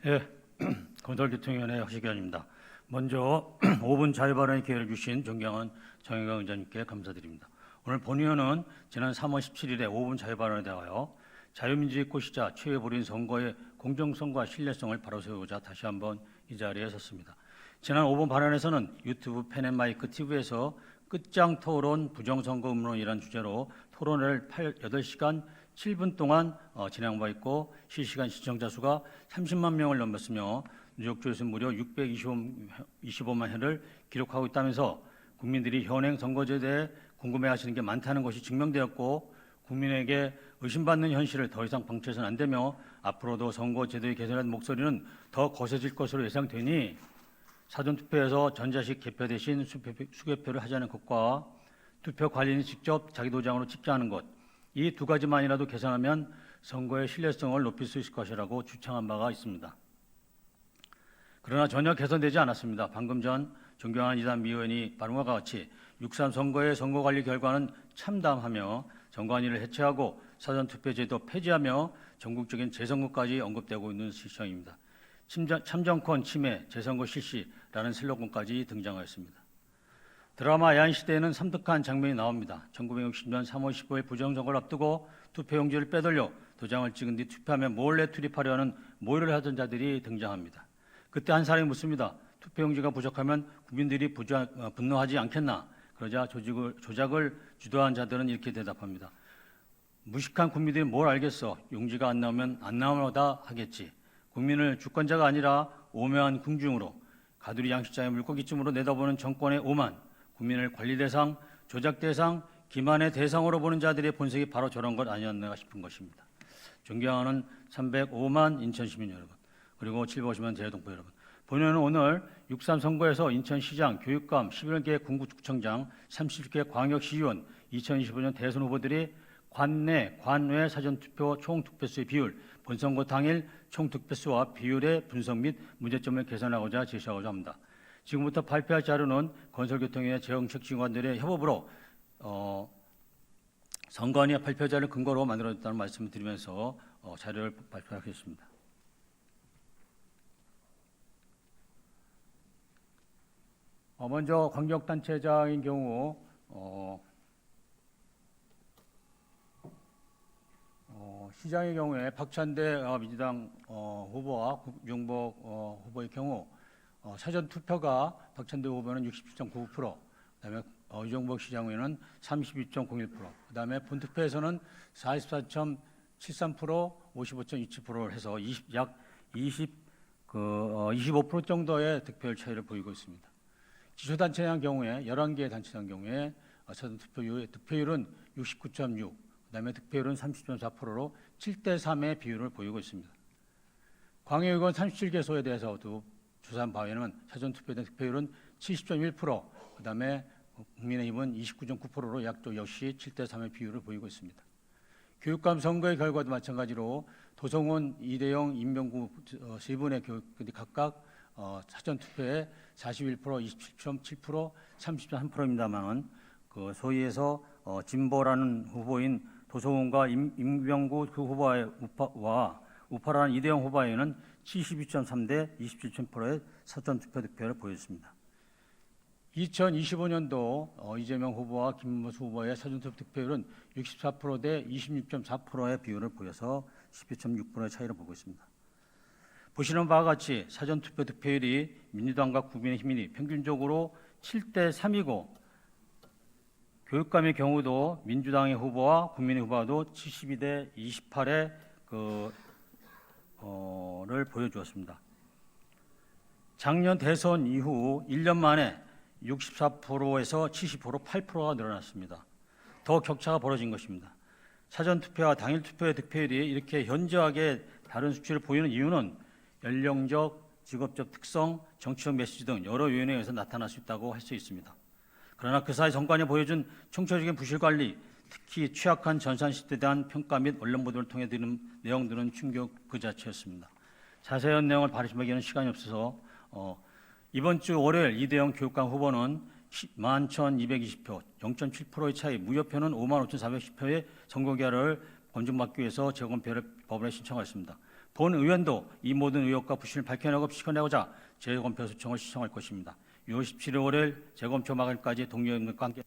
예, 건설교통위원회 허시견입니다. 먼저 5분 자유발언의 기회를 주신 존경하는 정의강 의장님께 감사드립니다. 오늘 본위원은 지난 3월 17일에 5분 자유발언에 대하여 자유민주주의 꽃이자 최후에 벌인 선거의 공정성과 신뢰성을 바로 세우고자 다시 한번 이 자리에 섰습니다. 지난 5분 발언에서는 유튜브 펜앤마이크 TV에서 끝장 토론 부정선거 음론이라는 주제로 토론을 8시간 7분 동안 진행한 바 있고 실시간 시청자 수가 30만 명을 넘었으며 누적 조회수 무려 625만 회를 기록하고 있다면서 국민들이 현행 선거제에 대해 궁금해하시는 게 많다는 것이 증명되었고 국민에게 의심받는 현실을 더 이상 방치해서는 안 되며 앞으로도 선거제도의 개선에 대한 목소리는 더 거세질 것으로 예상되니 사전투표에서 전자식 개표 대신 수개표를 하자는 것과 투표 관리인이 직접 자기 도장으로 찍게 하는 것, 이 두 가지만이라도 개선하면 선거의 신뢰성을 높일 수 있을 것이라고 주창한 바가 있습니다. 그러나 전혀 개선되지 않았습니다. 방금 전 존경하는 이단 미 의원이 말한 것과 같이 6.3 선거의 선거관리 결과는 참담하며 선관위를 해체하고 사전투표제도 폐지하며 전국적인 재선거까지 언급되고 있는 시청입니다. 참정권 침해, 재선거 실시라는 슬로건까지 등장하였습니다. 드라마 야인시대에는 섬뜩한 장면이 나옵니다. 1960년 3월 15일 부정선거를 앞두고 투표용지를 빼돌려 도장을 찍은 뒤 투표하며 몰래 투입하려 하는 모의를 하던 자들이 등장합니다. 그때 한 사람이 묻습니다. 투표용지가 부족하면 국민들이 분노하지 않겠나? 그러자 조작을 주도한 자들은 이렇게 대답합니다. 무식한 국민들이 뭘 알겠어? 용지가 안 나오면 안 나오다 하겠지. 국민을 주권자가 아니라 오묘한 궁중으로 가두리 양식장의 물고기쯤으로 내다보는 정권의 오만, 국민을 관리 대상, 조작 대상, 기만의 대상으로 보는 자들의 본색이 바로 저런 것 아니었나 싶은 것입니다. 존경하는 305만 인천 시민 여러분, 그리고 750만 대동포 여러분, 본회의는 오늘 6.3 선거에서 인천시장, 교육감, 11개 군구청장, 30개 광역시의원, 2025년 대선 후보들이 관내, 관외 사전투표 총투표수의 비율, 본선거 당일 총투표수와 비율의 분석 및 문제점을 개선하고자 제시하고자 합니다. 지금부터 발표할 자료는 건설교통위의 정책기관들의 협업으로 선관위 발표 자료를 근거로 만들어졌다는 말씀을 드리면서 자료를 발표하겠습니다. 먼저 광역단체장인 경우 시장의 경우에 박찬대 민주당 후보와 윤용복 후보의 경우 사전 투표가 박찬대 후보는 67.99%, 그다음에 윤용복 시장의원은 32.01%, 그다음에 본투표에서는 44.73%, 55.27%를 해서 약 25% 정도의 득표율 차이를 보이고 있습니다. 기초단체장 경우에 11개 단체장 경우에 사전 득표율은 69.6, 그다음에 득표율은 30.4%로 7대3의 비율을 보이고 있습니다. 광역의원 37개소에 대해서도 조사한 바에는 사전투표에 대한 득표율은 70.1%, 그다음에 국민의힘은 29.9%로 약도 역시 7대3의 비율을 보이고 있습니다. 교육감 선거의 결과도 마찬가지로 도성원, 이대영, 임명구 세 분의 교육들이 각각 사전투표에 41%, 27.7%, 30.3%입니다만 그 소위에서 진보라는 후보인 도성원과 임명구 그 후보와 우파라는 이대영 후보에는 72.3대 27.8%의 사전투표 득표를 보였습니다. 2025년도 이재명 후보와 김문수 후보의 사전투표 득표율은 64%대 26.4%의 비율을 보여서 12.6%의 차이를 보고 있습니다. 보시는 바와 같이 사전투표 득표율이 민주당과 국민의힘이 평균적으로 7대3이고 교육감의 경우도 민주당의 후보와 국민의 후보도 72대 28의 를 보여주었습니다. 작년 대선 이후 1년 만에 64%에서 70%, 8%가 늘어났습니다. 더 격차가 벌어진 것입니다. 사전투표와 당일투표의 득표율이 이렇게 현저하게 다른 수치를 보이는 이유는 연령적, 직업적 특성, 정치적 메시지 등 여러 요인에 의해서 나타날 수 있다고 할 수 있습니다. 그러나 그 사이 선관위 보여준 총체적인 부실관리, 특히 취약한 전산시대에 대한 평가 및 언론 보도를 통해 드는 내용들은 충격 그 자체였습니다. 자세한 내용을 발표하기에는 시간이 없어서 이번 주 월요일 이대영 교육감 후보는 11,220표, 0.7%의 차이, 무효표는 55,410표의 선거결과를 검증받기 위해서 재검표를 법원에 신청하였습니다. 본 의원도 이 모든 의혹과 부실을 밝혀내고 시켜내고자 재검표 소청을 시청할 것입니다. 6월 17일 월요일 재검표 마감일까지 동료 의원과 함께